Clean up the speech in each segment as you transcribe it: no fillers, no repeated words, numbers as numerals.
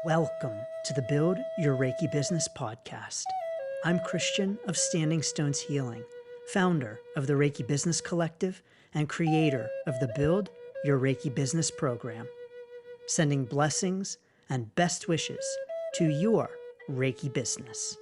Welcome to the Build Your Reiki Business podcast. I'm Christian of Standing Stones Healing, founder of the Reiki Business Collective and creator of the Build Your Reiki Business program, sending blessings and best wishes to your Reiki business.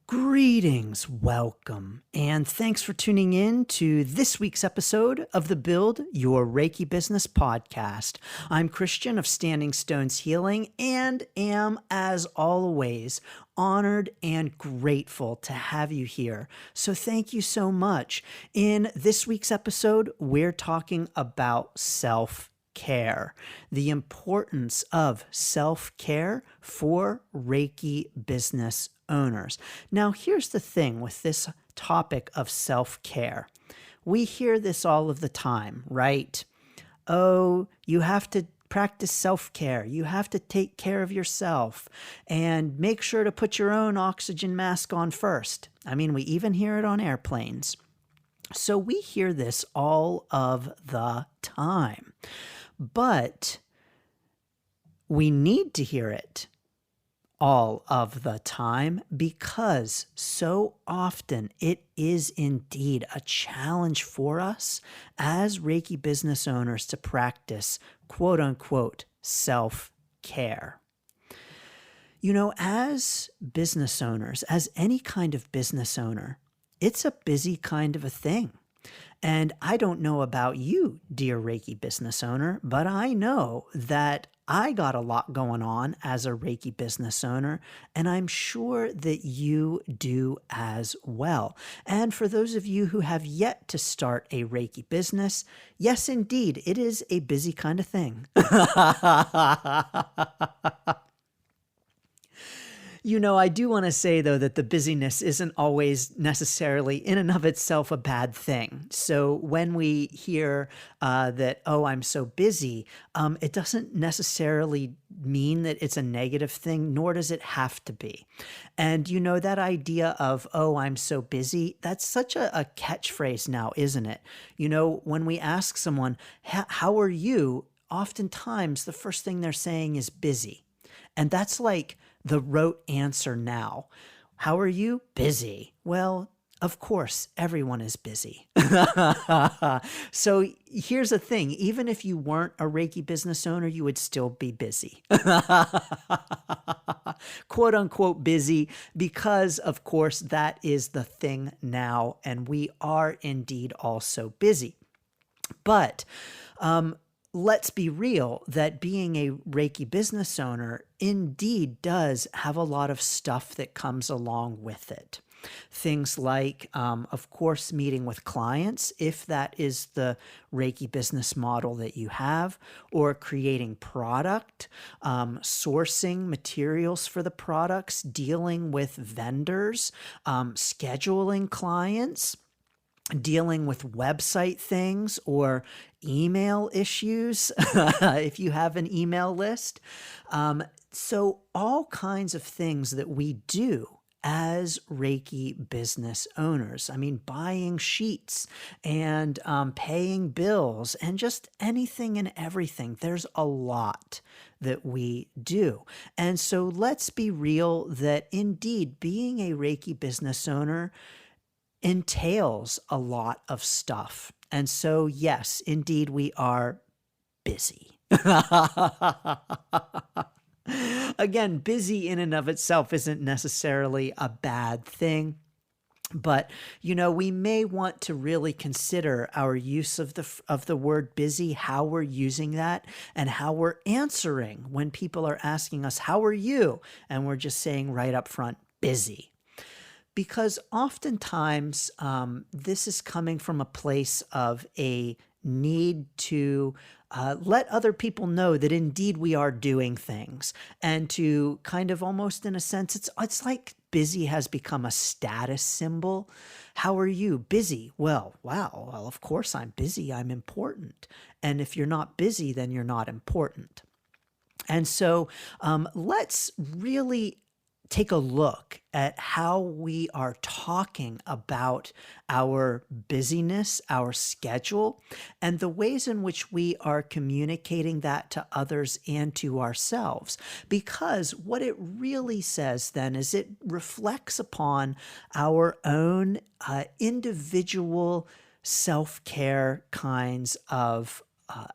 Greetings, welcome, and thanks for tuning in to this week's episode of the Build Your Reiki Business podcast. I'm Christian of Standing Stones Healing and am, as always, honored and grateful to have you here. So thank you so much. In this week's episode, we're talking about self-care, the importance of self-care for Reiki business owners. Now, here's the thing with this topic of self-care. We hear this all of the time, right? Oh, you have to practice self-care. You have to take care of yourself and make sure to put your own oxygen mask on first. I mean, we even hear it on airplanes. So we hear this all of the time, but we need to hear it all of the time because so often it is indeed a challenge for us as Reiki business owners to practice quote unquote self-care. You know, as business owners, as any kind of business owner, it's a busy kind of a thing. And I don't know about you, dear Reiki business owner, but I know that I got a lot going on as a Reiki business owner, and I'm sure that you do as well. And for those of you who have yet to start a Reiki business, yes, indeed, it is a busy kind of thing. You know, I do want to say, though, that the busyness isn't always necessarily in and of itself a bad thing. So when we hear that, oh, I'm so busy, it doesn't necessarily mean that it's a negative thing, nor does it have to be. And, you know, that idea of, oh, I'm so busy, that's such a catchphrase now, isn't it? You know, when we ask someone, how are you? Oftentimes, the first thing they're saying is busy. And that's like the rote answer now. How are you? Busy. Well, of course, everyone is busy. So here's the thing. Even if you weren't a Reiki business owner, you would still be busy. Quote unquote busy, because of course that is the thing now. And we are indeed also busy. But let's be real that being a Reiki business owner indeed does have a lot of stuff that comes along with it. Things like, of course, meeting with clients, if that is the Reiki business model that you have, or creating product, sourcing materials for the products, dealing with vendors, scheduling clients, dealing with website things or email issues if you have an email list. So all kinds of things that we do as Reiki business owners. I mean, buying sheets and paying bills and just anything and everything. There's a lot that we do. And so let's be real that indeed being a Reiki business owner entails a lot of stuff. And so, yes, indeed, we are busy. Again, busy in and of itself isn't necessarily a bad thing. But, you know, we may want to really consider our use of the word busy, how we're using that, and how we're answering when people are asking us, how are you? And we're just saying right up front, busy. Because oftentimes this is coming from a place of a need to let other people know that indeed we are doing things, and to kind of almost in a sense, it's like busy has become a status symbol. How are you? Busy. Well, wow. Well, of course I'm busy. I'm important. And if you're not busy, then you're not important. And so let's really take a look at how we are talking about our busyness, our schedule, and the ways in which we are communicating that to others and to ourselves. Because what it really says then is it reflects upon our own individual self-care kinds of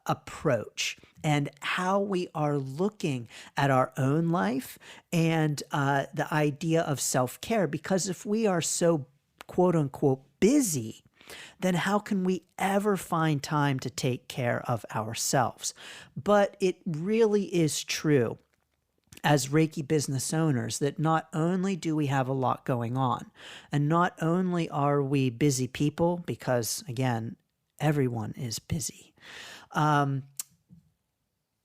approach and how we are looking at our own life and the idea of self-care. Because if we are so quote unquote busy, then how can we ever find time to take care of ourselves? But it really is true as Reiki business owners that not only do we have a lot going on, and not only are we busy people, because again, everyone is busy.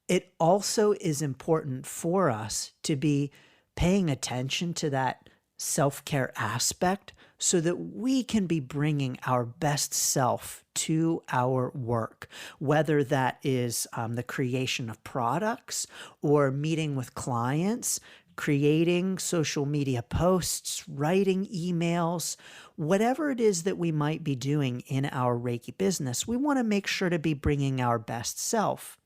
It also is important for us to be paying attention to that self-care aspect so that we can be bringing our best self to our work, whether that is the creation of products or meeting with clients, creating social media posts, writing emails, whatever it is that we might be doing in our Reiki business. We want to make sure to be bringing our best self.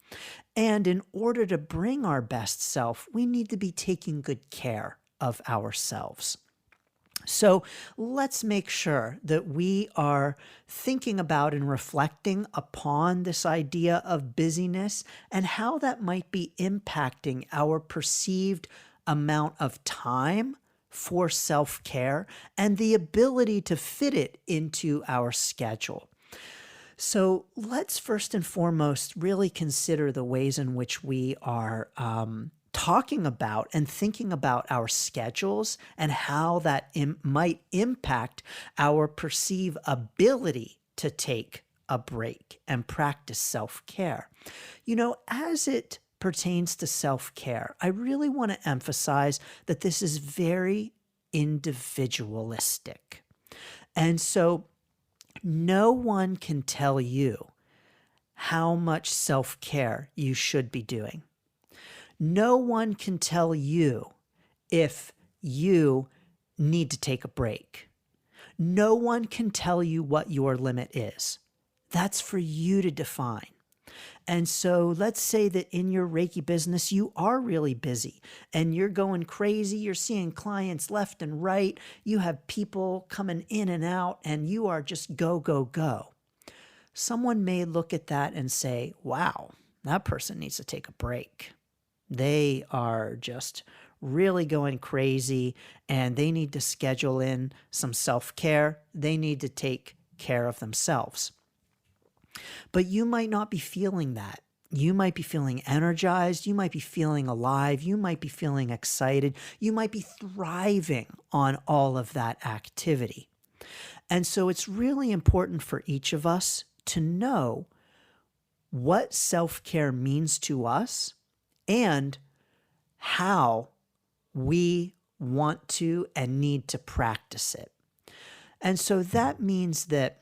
And in order to bring our best self, we need to be taking good care of ourselves. So let's make sure that we are thinking about and reflecting upon this idea of busyness and how that might be impacting our perceived amount of time for self-care and the ability to fit it into our schedule. So let's first and foremost really consider the ways in which we are talking about and thinking about our schedules and how that might impact our perceived ability to take a break and practice self-care. You know, as it pertains to self-care, I really want to emphasize that this is very individualistic. And so no one can tell you how much self-care you should be doing. No one can tell you if you need to take a break. No one can tell you what your limit is. That's for you to define. And so let's say that in your Reiki business, you are really busy and you're going crazy. You're seeing clients left and right. You have people coming in and out and you are just go, go, go. Someone may look at that and say, wow, that person needs to take a break. They are just really going crazy and they need to schedule in some self-care. They need to take care of themselves. But you might not be feeling that. You might be feeling energized. You might be feeling alive. You might be feeling excited. You might be thriving on all of that activity. And so it's really important for each of us to know what self-care means to us and how we want to and need to practice it. And so that means that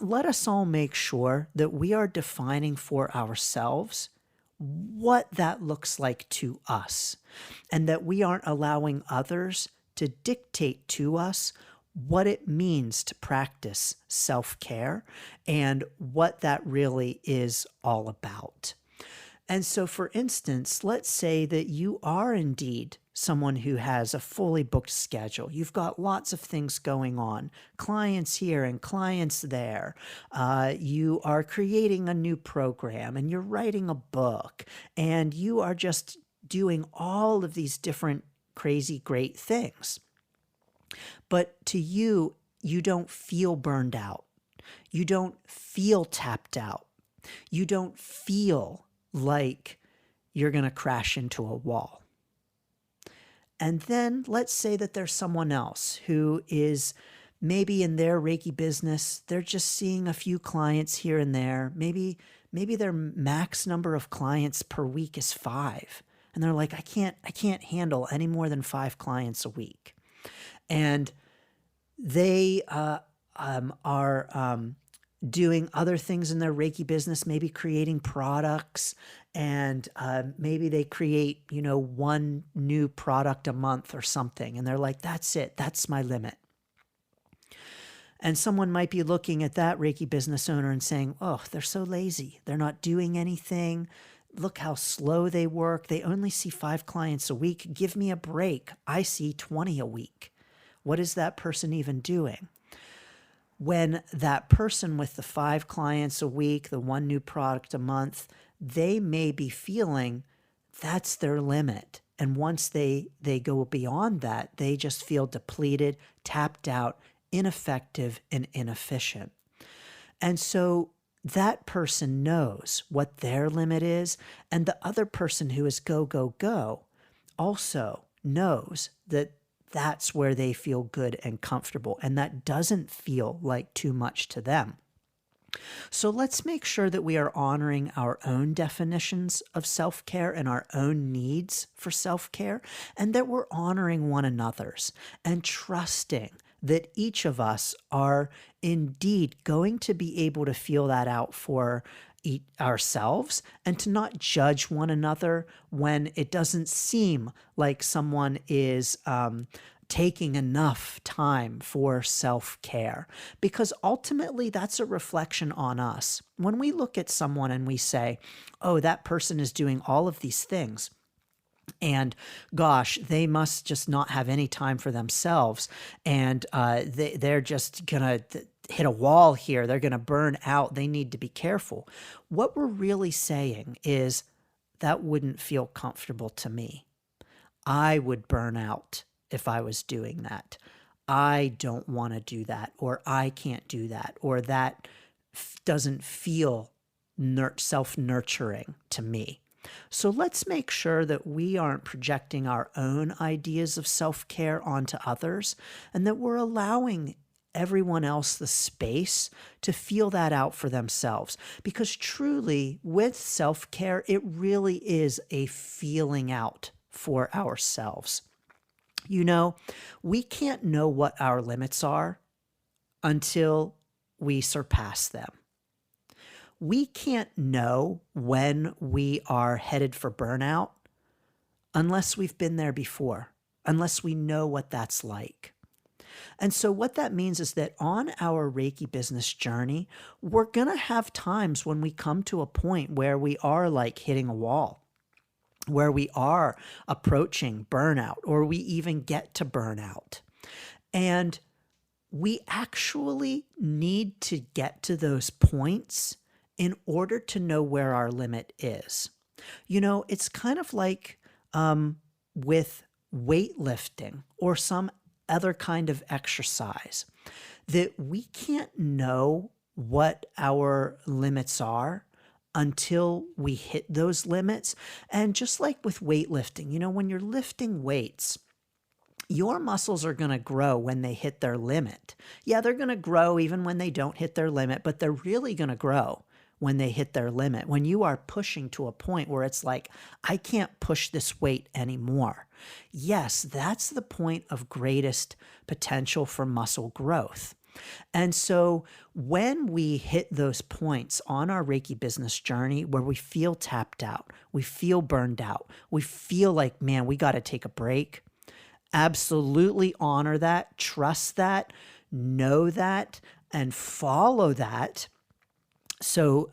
let us all make sure that we are defining for ourselves what that looks like to us, and that we aren't allowing others to dictate to us what it means to practice self-care and what that really is all about. And so, for instance, let's say that you are indeed someone who has a fully booked schedule. You've got lots of things going on, clients here and clients there. You are creating a new program and you're writing a book and you are just doing all of these different crazy, great things. But to you, you don't feel burned out. You don't feel tapped out. You don't feel like you're going to crash into a wall. And then let's say that there's someone else who is maybe in their Reiki business, they're just seeing a few clients here and there. Maybe their max number of clients per week is 5. And they're like, I can't handle any more than 5 clients a week. And they are doing other things in their Reiki business, maybe creating products, and maybe they create, one new product a month or something. And they're like, that's it. That's my limit. And someone might be looking at that Reiki business owner and saying, oh, they're so lazy. They're not doing anything. Look how slow they work. They only see 5 clients a week. Give me a break. I see 20 a week. What is that person even doing? When that person with the 5 clients a week, the 1 new product a month, they may be feeling that's their limit. And once they go beyond that, they just feel depleted, tapped out, ineffective, and inefficient. And so that person knows what their limit is, and the other person who is go, go, go also knows that that's where they feel good and comfortable, and that doesn't feel like too much to them. So let's make sure that we are honoring our own definitions of self-care and our own needs for self-care, and that we're honoring one another's and trusting that each of us are indeed going to be able to feel that out for ourselves, and to not judge one another when it doesn't seem like someone is taking enough time for self-care, because ultimately that's a reflection on us. When we look at someone and we say, oh, that person is doing all of these things, and gosh, they must just not have any time for themselves, and they're just gonna hit a wall here. They're gonna burn out. They need to be careful. What we're really saying is that wouldn't feel comfortable to me. I would burn out if I was doing that. I don't want to do that, or I can't do that, or that doesn't feel self-nurturing to me. So let's make sure that we aren't projecting our own ideas of self-care onto others, and that we're allowing everyone else the space to feel that out for themselves. Because truly, with self-care, it really is a feeling out for ourselves. We can't know what our limits are until we surpass them. We can't know when we are headed for burnout unless we've been there before, unless we know what that's like. And so what that means is that on our Reiki business journey, we're going to have times when we come to a point where we are like hitting a wall, where we are approaching burnout, or we even get to burnout. And we actually need to get to those points in order to know where our limit is. It's kind of like with weightlifting or some other kind of exercise, that we can't know what our limits are until we hit those limits. And just like with weightlifting, when you're lifting weights, your muscles are going to grow when they hit their limit. Yeah, they're going to grow even when they don't hit their limit, but they're really going to grow when they hit their limit. When you are pushing to a point where it's like, I can't push this weight anymore. Yes, that's the point of greatest potential for muscle growth. And so when we hit those points on our Reiki business journey where we feel tapped out, we feel burned out, we feel like, man, we got to take a break, absolutely honor that, trust that, know that, and follow that. So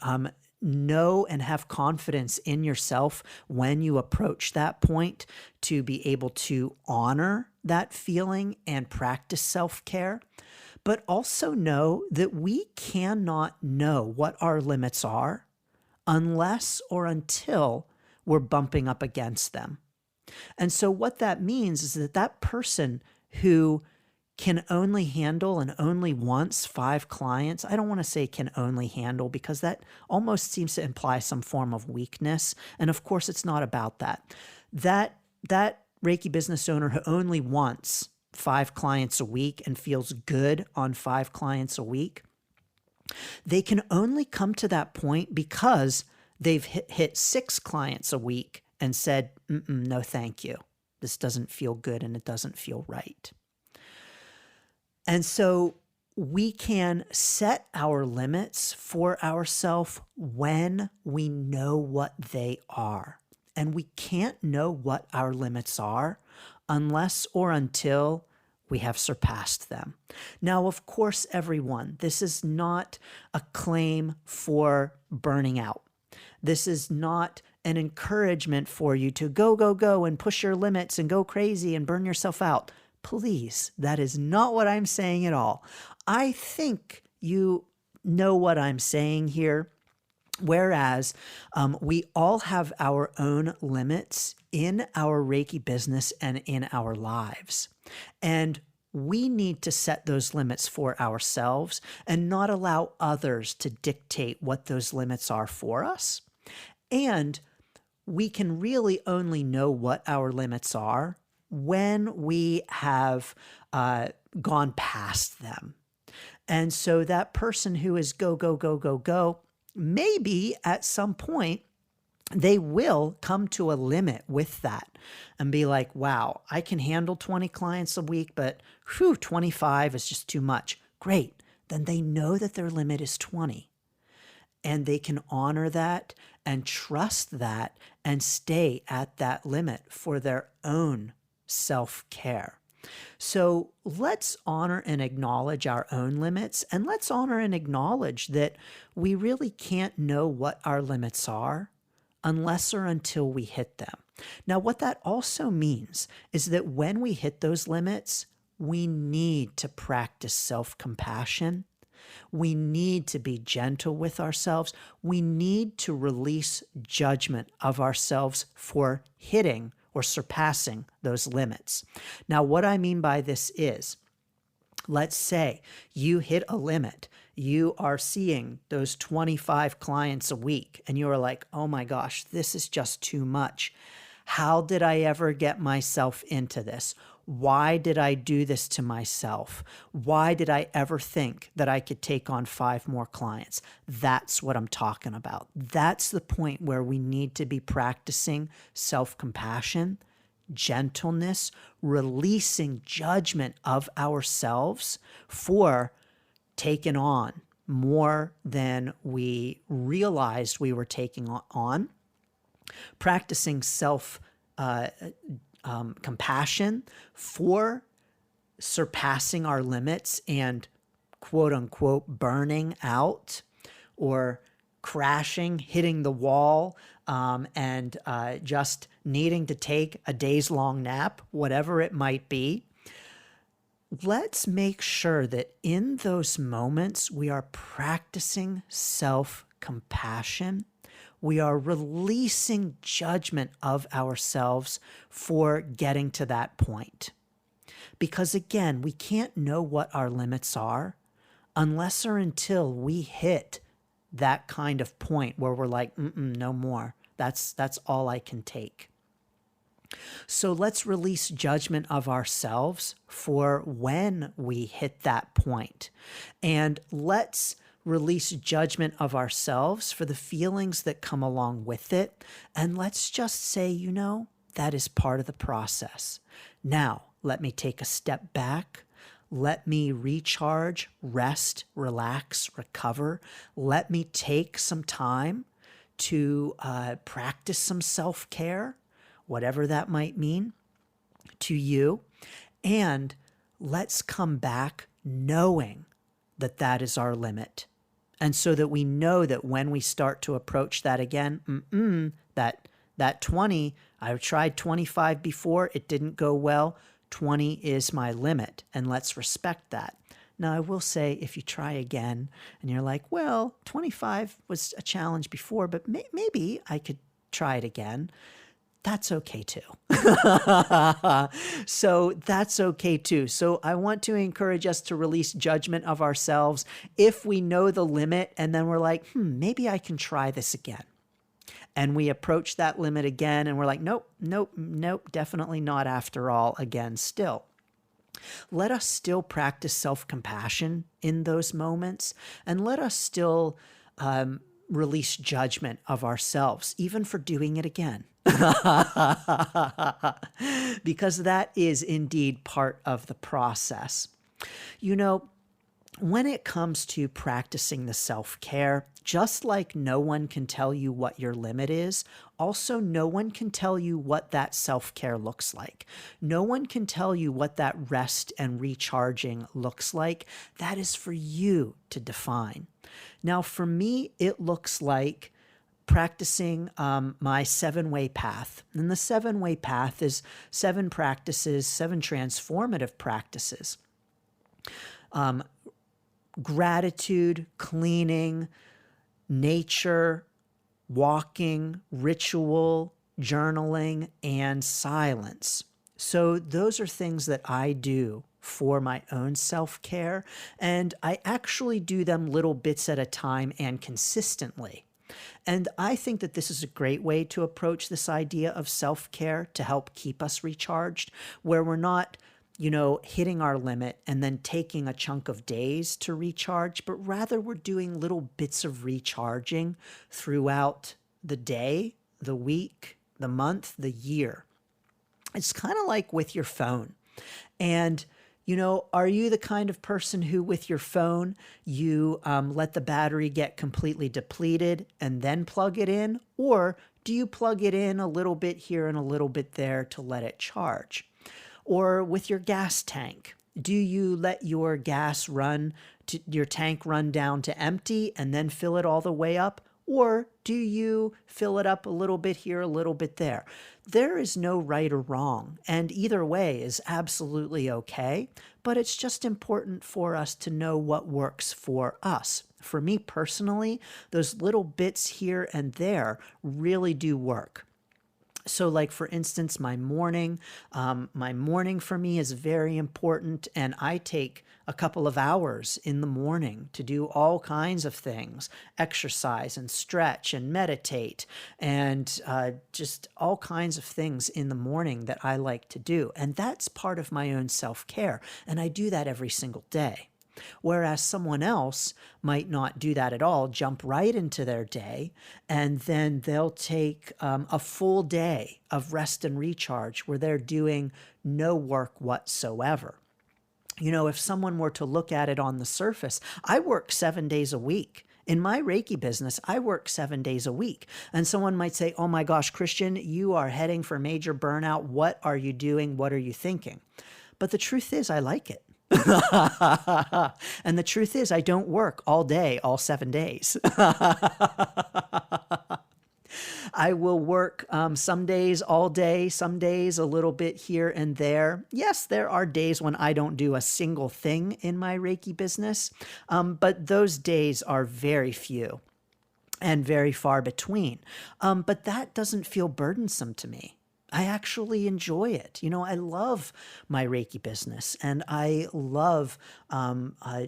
know and have confidence in yourself when you approach that point to be able to honor that feeling and practice self-care. But also know that we cannot know what our limits are unless or until we're bumping up against them. And so what that means is that that person who can only handle and only wants 5 clients, I don't want to say can only handle, because that almost seems to imply some form of weakness. And of course, it's not about that. That Reiki business owner who only wants 5 clients a week and feels good on 5 clients a week, they can only come to that point because they've hit 6 clients a week and said, no, thank you. This doesn't feel good and it doesn't feel right. And so we can set our limits for ourselves when we know what they are. And we can't know what our limits are unless or until we have surpassed them. Now, of course, everyone, this is not a claim for burning out. This is not an encouragement for you to go, go, go and push your limits and go crazy and burn yourself out. Please, that is not what I'm saying at all. I think you know what I'm saying here. Whereas we all have our own limits in our Reiki business and in our lives. And we need to set those limits for ourselves and not allow others to dictate what those limits are for us. And we can really only know what our limits are when we have gone past them. And so that person who is go, go, go, go, go, maybe at some point they will come to a limit with that and be like, wow, I can handle 20 clients a week, but 25 is just too much. Great. Then they know that their limit is 20 and they can honor that and trust that and stay at that limit for their own self-care. So let's honor and acknowledge our own limits, and let's honor and acknowledge that we really can't know what our limits are unless or until we hit them. Now, what that also means is that when we hit those limits, we need to practice self-compassion. We need to be gentle with ourselves. We need to release judgment of ourselves for hitting or surpassing those limits. Now, what I mean by this is, let's say you hit a limit. You are seeing those 25 clients a week, and you are like, oh my gosh, this is just too much. How did I ever get myself into this? Why did I do this to myself? Why did I ever think that I could take on 5 more clients? That's what I'm talking about. That's the point where we need to be practicing self-compassion, gentleness, releasing judgment of ourselves for taking on more than we realized we were taking on, practicing compassion for surpassing our limits and quote unquote burning out or crashing, hitting the wall, and just needing to take a day's long nap, whatever it might be. Let's make sure that in those moments we are practicing self-compassion. We are releasing judgment of ourselves for getting to that point. Because again, we can't know what our limits are unless or until we hit that kind of point where we're like, no more. That's all I can take. So let's release judgment of ourselves for when we hit that point. And let's release judgment of ourselves for the feelings that come along with it. And let's just say, that is part of the process. Now, let me take a step back. Let me recharge, rest, relax, recover. Let me take some time to practice some self-care, whatever that might mean to you. And let's come back knowing that that is our limit. And so that we know that when we start to approach that again, that 20, I've tried 25 before, it didn't go well. 20 is my limit, and let's respect that. Now, I will say, if you try again and you're like, well, 25 was a challenge before, but maybe I could try it again, that's okay too. So that's okay too. So I want to encourage us to release judgment of ourselves if we know the limit and then we're like, maybe I can try this again. And we approach that limit again and we're like, nope, definitely not after all again still. Let us still practice self-compassion in those moments, and let us still release judgment of ourselves, even for doing it again. Because that is indeed part of the process. when it comes to practicing the self-care, just like no one can tell you what your limit is, also no one can tell you what that self-care looks like. No one can tell you what that rest and recharging looks like. That is for you to define. Now, for me, it looks like practicing my 7-way path. And the 7-way path is 7 practices, 7 transformative practices. Gratitude, cleaning, nature, walking, ritual, journaling, and silence. So those are things that I do for my own self-care, and I actually do them little bits at a time and consistently. And I think that this is a great way to approach this idea of self-care to help keep us recharged, where we're not hitting our limit and then taking a chunk of days to recharge, but rather we're doing little bits of recharging throughout the day, the week, the month, the year. It's kind of like with your phone. And are you the kind of person who with your phone, you let the battery get completely depleted and then plug it in? Or do you plug it in a little bit here and a little bit there to let it charge? Or with your gas tank, do you let your your tank run down to empty and then fill it all the way up? Or do you fill it up a little bit here, a little bit there? There is no right or wrong, and either way is absolutely okay, but it's just important for us to know what works for us. For me personally, those little bits here and there really do work. So like, for instance, my morning for me is very important, and I take a couple of hours in the morning to do all kinds of things, exercise and stretch and meditate, and just all kinds of things in the morning that I like to do. And that's part of my own self-care, and I do that every single day. Whereas someone else might not do that at all, jump right into their day, and then they'll take a full day of rest and recharge where they're doing no work whatsoever. If someone were to look at it on the surface, I work 7 days a week. In my Reiki business, I work 7 days a week. And someone might say, oh my gosh, Christian, you are heading for major burnout. What are you doing? What are you thinking? But the truth is, I like it. And the truth is, I don't work all day, all 7 days. I will work some days all day, some days a little bit here and there. Yes, there are days when I don't do a single thing in my Reiki business, but those days are very few and very far between. But that doesn't feel burdensome to me. I actually enjoy it. I love my Reiki business, and I love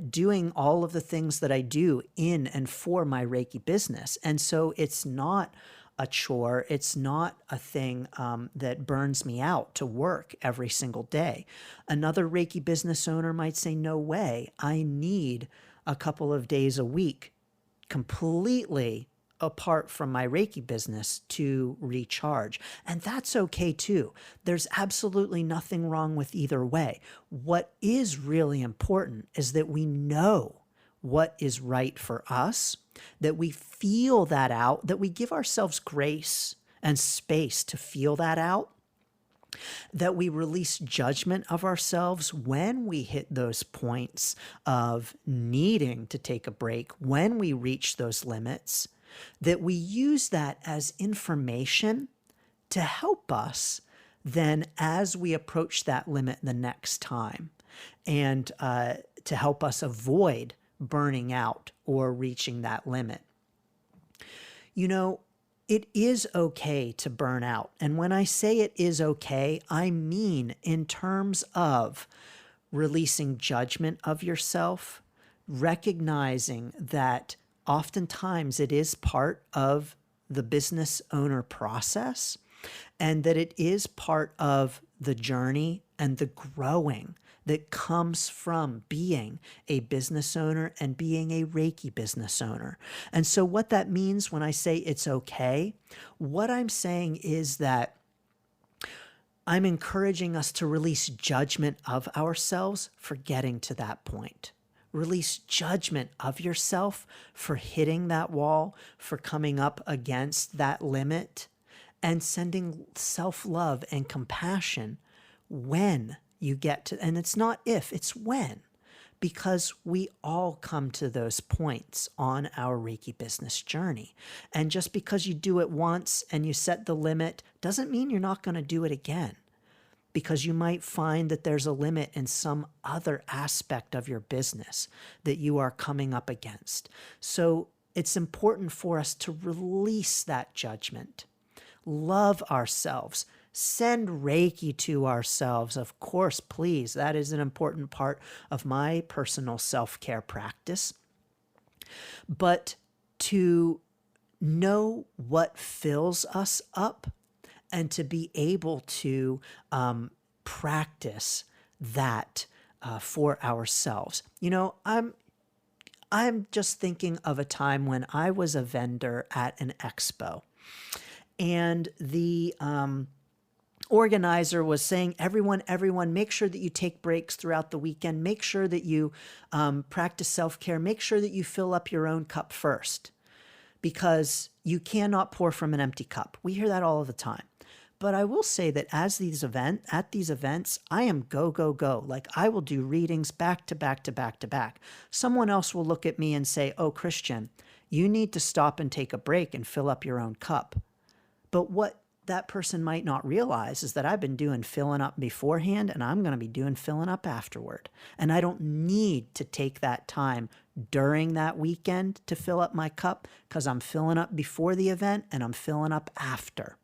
doing all of the things that I do in and for my Reiki business. And so it's not a chore. It's not a thing that burns me out to work every single day. Another Reiki business owner might say, no way, I need a couple of days a week completely apart from my Reiki business to recharge. And that's okay too. There's absolutely nothing wrong with either way. What is really important is that we know what is right for us, that we feel that out, that we give ourselves grace and space to feel that out, that we release judgment of ourselves when we hit those points of needing to take a break, when we reach those limits, that we use that as information to help us then as we approach that limit the next time, and to help us avoid burning out or reaching that limit. It is okay to burn out. And when I say it is okay, I mean in terms of releasing judgment of yourself, recognizing that oftentimes it is part of the business owner process, and that it is part of the journey and the growing that comes from being a business owner and being a Reiki business owner. And so what that means when I say it's okay, what I'm saying is that I'm encouraging us to release judgment of ourselves for getting to that point. Release judgment of yourself for hitting that wall, for coming up against that limit, and sending self-love and compassion when you get to, and it's not if, it's when, because we all come to those points on our Reiki business journey. And just because you do it once and you set the limit doesn't mean you're not going to do it again, because you might find that there's a limit in some other aspect of your business that you are coming up against. So it's important for us to release that judgment, love ourselves, send Reiki to ourselves. Of course, please, that is an important part of my personal self-care practice. But to know what fills us up and to be able to practice that for ourselves. You know, I'm just thinking of a time when I was a vendor at an expo, and the organizer was saying, everyone, make sure that you take breaks throughout the weekend. Make sure that you practice self-care. Make sure that you fill up your own cup first, because you cannot pour from an empty cup. We hear that all the time. But I will say that at these events, I am go, go, go. Like, I will do readings back to back to back to back. Someone else will look at me and say, oh, Christian, you need to stop and take a break and fill up your own cup. But what that person might not realize is that I've been doing filling up beforehand, and I'm going to be doing filling up afterward. And I don't need to take that time during that weekend to fill up my cup, because I'm filling up before the event and I'm filling up after.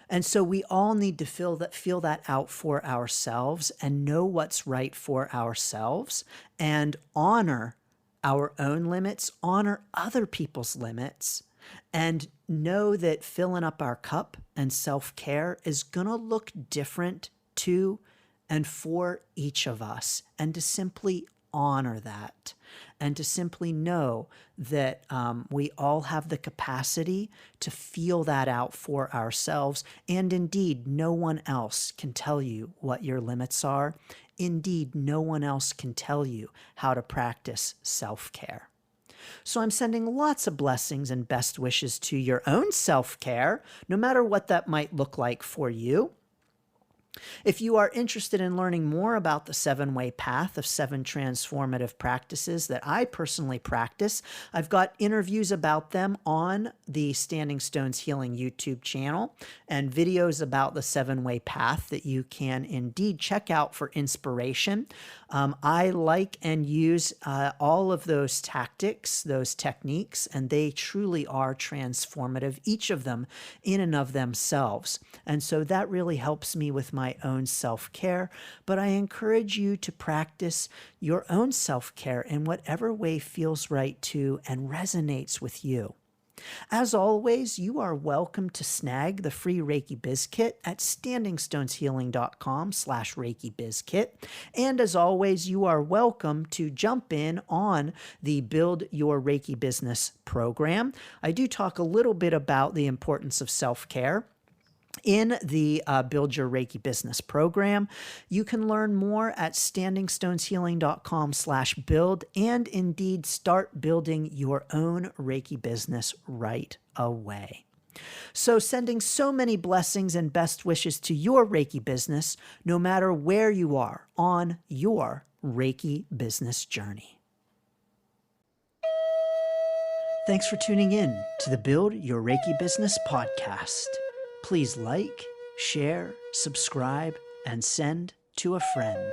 And so we all need to feel that out for ourselves and know what's right for ourselves, and honor our own limits, honor other people's limits, and know that filling up our cup and self-care is going to look different to and for each of us, and to simply honor that, and to simply know that we all have the capacity to feel that out for ourselves. And indeed, no one else can tell you what your limits are. Indeed, no one else can tell you how to practice self-care. So I'm sending lots of blessings and best wishes to your own self-care, no matter what that might look like for you. If you are interested in learning more about the 7-way path of 7 transformative practices that I personally practice, I've got interviews about them on the Standing Stones Healing YouTube channel, and videos about the 7-way path that you can indeed check out for inspiration. I like and use all of those tactics, those techniques, and they truly are transformative, each of them in and of themselves. And so that really helps me with my own self-care. But I encourage you to practice your own self-care in whatever way feels right to and resonates with you. As always, you are welcome to snag the free Reiki Biz Kit at standingstoneshealing.com/Reiki Biz Kit. And as always, you are welcome to jump in on the Build Your Reiki Business program. I do talk a little bit about the importance of self-care in the Build Your Reiki Business program. You can learn more at standingstoneshealing.com/build, and indeed start building your own Reiki business right away. So sending so many blessings and best wishes to your Reiki business, no matter where you are on your Reiki business journey. Thanks for tuning in to the Build Your Reiki Business podcast. Please like, share, subscribe, and send to a friend.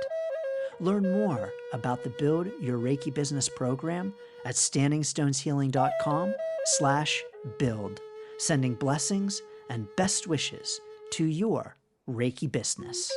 Learn more about the Build Your Reiki Business program at standingstoneshealing.com/build, sending blessings and best wishes to your Reiki business.